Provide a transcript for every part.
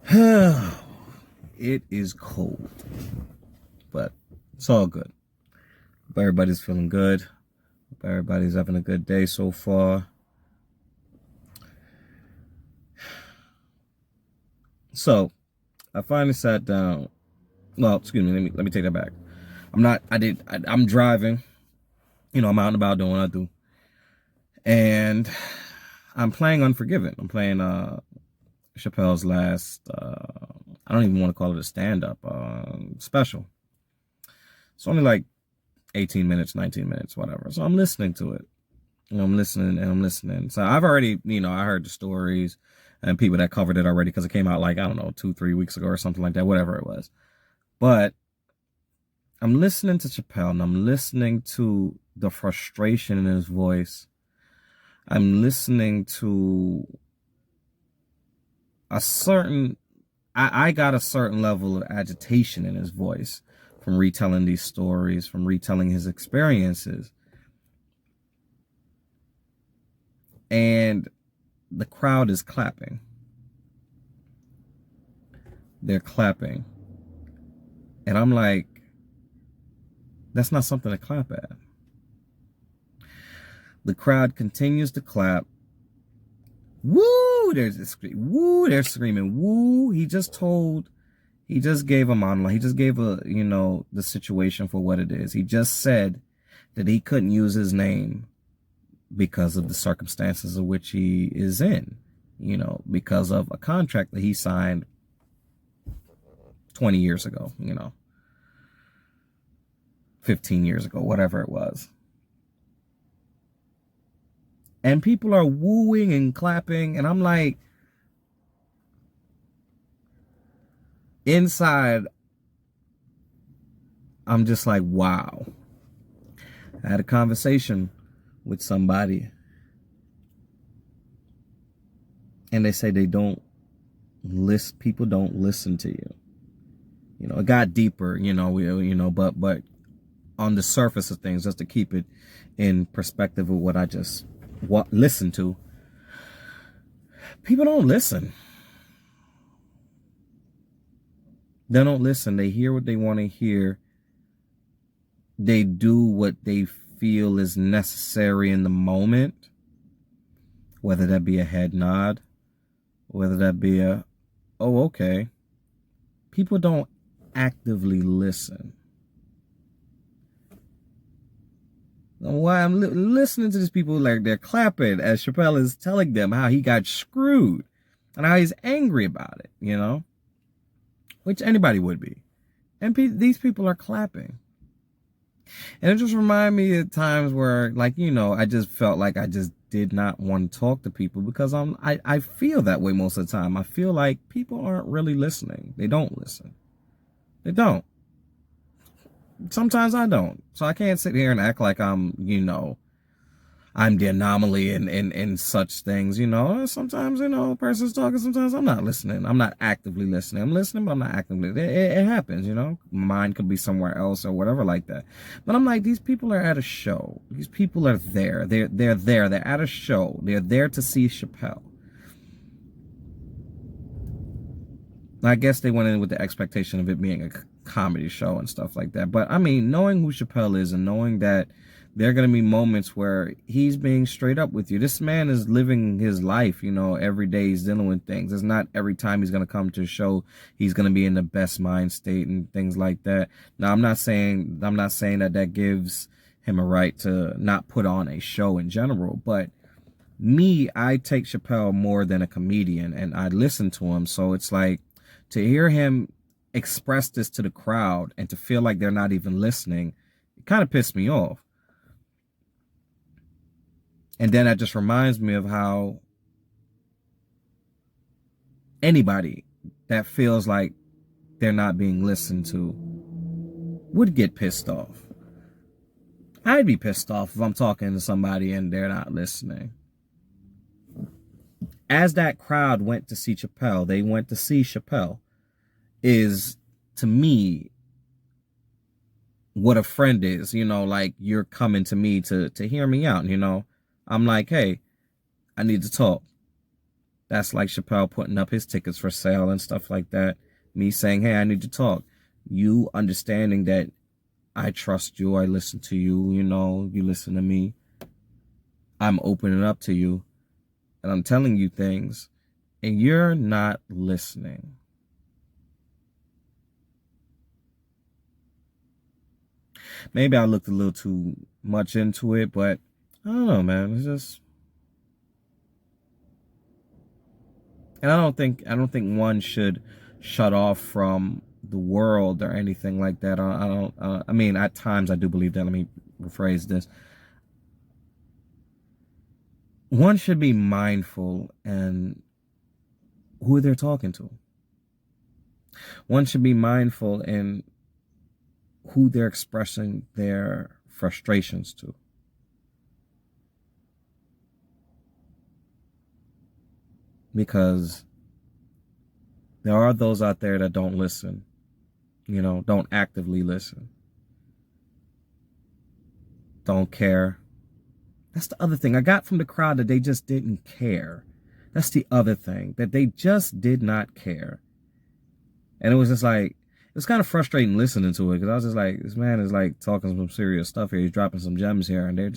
It is cold, but it's all good. Hope everybody's feeling good. Hope everybody's having a good day so far. So I finally sat down. Well, excuse me. Let me take that back. I'm not. I'm driving. I'm out and about doing what I do, and I'm playing Unforgiven. I'm playing Chappelle's last. I don't even want to call it a stand-up special. It's only like 18 minutes, 19 minutes, whatever. So I'm listening to it. I'm listening and I'm listening. So I've already, I heard the stories and people that covered it already because it came out like, I don't know, 2, 3 weeks ago or something like that, whatever it was. But I'm listening to Chappelle and I'm listening to the frustration in his voice. I'm listening to a certain, I got a certain level of agitation in his voice from retelling these stories, from retelling his experiences. And the crowd is clapping. They're clapping. And I'm like, that's not something to clap at. The crowd continues to clap. Woo! There's this scream. Woo! They're screaming. Woo! He just gave a monologue. He just gave the situation for what it is. He just said that he couldn't use his name because of the circumstances of which he is in, because of a contract that he signed 20 years ago, 15 years ago, whatever it was. And people are wooing and clapping. And I'm like, inside, I'm just like, wow. I had a conversation with somebody and they say they don't listen. People don't listen to you. It got deeper, but on the surface of things, just to keep it in perspective of what I just listened to, people don't listen. They don't listen. They hear what they want to hear. They do what they feel is necessary in the moment, whether that be a head nod, whether that be oh, okay. People don't actively listen. Why I'm listening to these people, like they're clapping as Chappelle is telling them how he got screwed and how he's angry about it, which anybody would be. And these people are clapping. And it just reminded me of times where, I just felt like I just did not want to talk to people because I feel that way most of the time. I feel like people aren't really listening. They don't listen. They don't. Sometimes I don't. So I can't sit here and act like I'm the anomaly in such things, Sometimes, a person's talking, sometimes I'm not listening. I'm not actively listening. I'm listening, but I'm not actively. It happens, My mind could be somewhere else or whatever like that. But I'm like, these people are at a show. These people are there. They're there. They're at a show. They're there to see Chappelle. I guess they went in with the expectation of it being a comedy show and stuff like that. But I mean, knowing who Chappelle is and knowing that there are going to be moments where he's being straight up with you. This man is living his life, every day he's dealing with things. It's not every time he's going to come to a show he's going to be in the best mind state and things like that. Now, I'm not saying that gives him a right to not put on a show in general, but me, I take Chappelle more than a comedian and I listen to him. So it's like, to hear him express this to the crowd and to feel like they're not even listening, it kind of pissed me off. And then that just reminds me of how anybody that feels like they're not being listened to would get pissed off. I'd be pissed off if I'm talking to somebody and they're not listening. As that crowd went to see Chappelle, they went to see Chappelle, is, to me, what a friend is, like you're coming to me to hear me out, I'm like, hey, I need to talk. That's like Chappelle putting up his tickets for sale and stuff like that. Me saying, hey, I need to talk. You understanding that I trust you, I listen to you, you know, you listen to me. I'm opening up to you and I'm telling you things and you're not listening. Maybe I looked a little too much into it, but I don't know, man. It's just, and I don't think one should shut off from the world or anything like that. I don't. I mean, at times I do believe that. Let me rephrase this. One should be mindful and who they're talking to. One should be mindful in who they're expressing their frustrations to. Because there are those out there that don't listen, you know, don't actively listen, don't care. That's the other thing I got from the crowd, that they just didn't care. That's the other thing, that they just did not care. And it was just like, it was kind of frustrating listening to it, because I was just like, this man is like talking some serious stuff here. He's dropping some gems here, and they're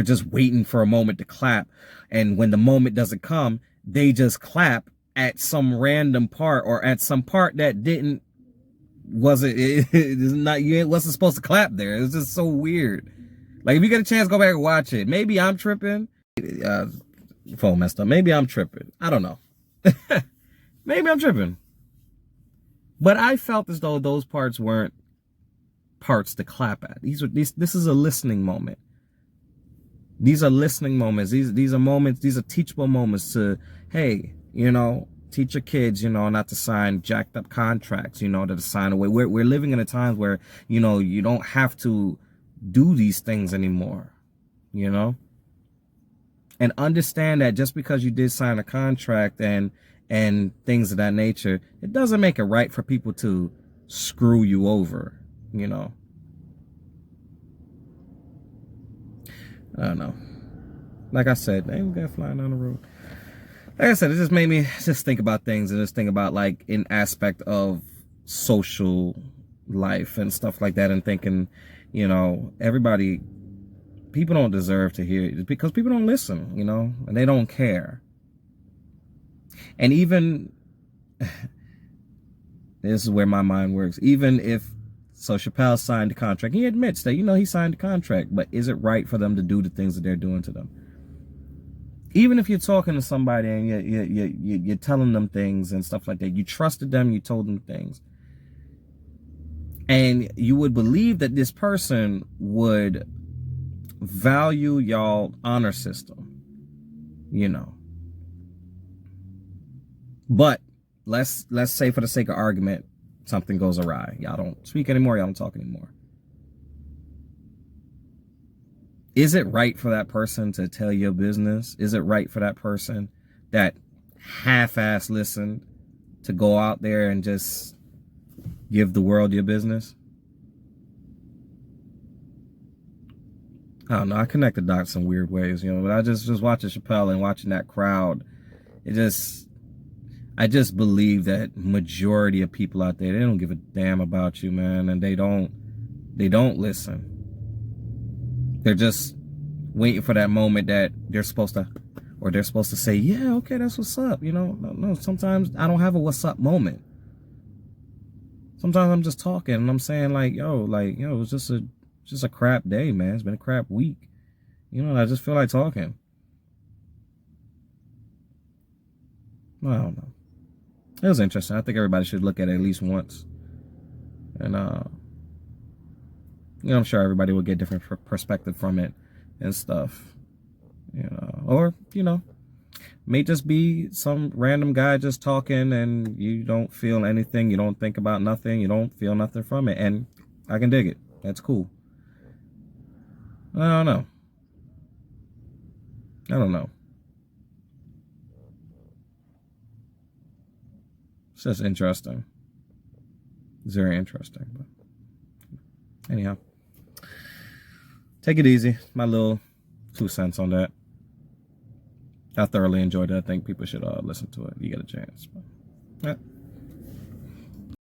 just waiting for a moment to clap. And when the moment doesn't come, they just clap at some random part, or at some part that you wasn't supposed to clap there. It's just so weird. Like, if you get a chance, go back and watch it. Maybe I'm tripping. Phone messed up. Maybe I'm tripping. I don't know. Maybe I'm tripping. But I felt as though those parts weren't parts to clap at. This is a listening moment. These are listening moments. These are moments. These are teachable moments to, hey, you know, teach your kids, you know, not to sign jacked up contracts, you know, to sign away. We're living in a time where, you know, you don't have to do these things anymore, you know, and understand that just because you did sign a contract and things of that nature, it doesn't make it right for people to screw you over, you know. I don't know. Like I said, hey, we got flying down the road. Like I said, it just made me just think about things, and just think about, like, an aspect of social life and stuff like that, and thinking, you know, people don't deserve to hear it, because people don't listen, you know, and they don't care. And even, this is where my mind works, even if, so Chappelle signed the contract, he admits that, you know, he signed the contract, but is it right for them to do the things that they're doing to them? Even if you're talking to somebody and you're telling them things and stuff like that, you trusted them, you told them things, and you would believe that this person would value y'all honor system, you know. But let's say, for the sake of argument, something goes awry. Y'all don't speak anymore. Y'all don't talk anymore. Is it right for that person to tell your business? Is it right for that person that half-ass listened to go out there and just give the world your business? I don't know. I connect the dots in weird ways, you know. But I just watching Chappelle and watching that crowd, I just believe that majority of people out there, they don't give a damn about you, man, and they don't listen. They're just waiting for that moment that they're supposed to say, yeah, okay, that's what's up, you know. No, sometimes I don't have a what's up moment. Sometimes I'm just talking and I'm saying, like, yo, it's just a crap day, man. It's been a crap week, you know. And I just feel like talking. I don't know. It was interesting. I think everybody should look at it at least once. And, you know, I'm sure everybody will get different perspective from it and stuff. You know, or, you know, may just be some random guy just talking and you don't feel anything. You don't think about nothing. You don't feel nothing from it. And I can dig it. That's cool. I don't know. It's just interesting. It's very interesting. But anyhow, take it easy. My little 2 cents on that. I thoroughly enjoyed it. I think people should listen to it. You get a chance. But, yeah.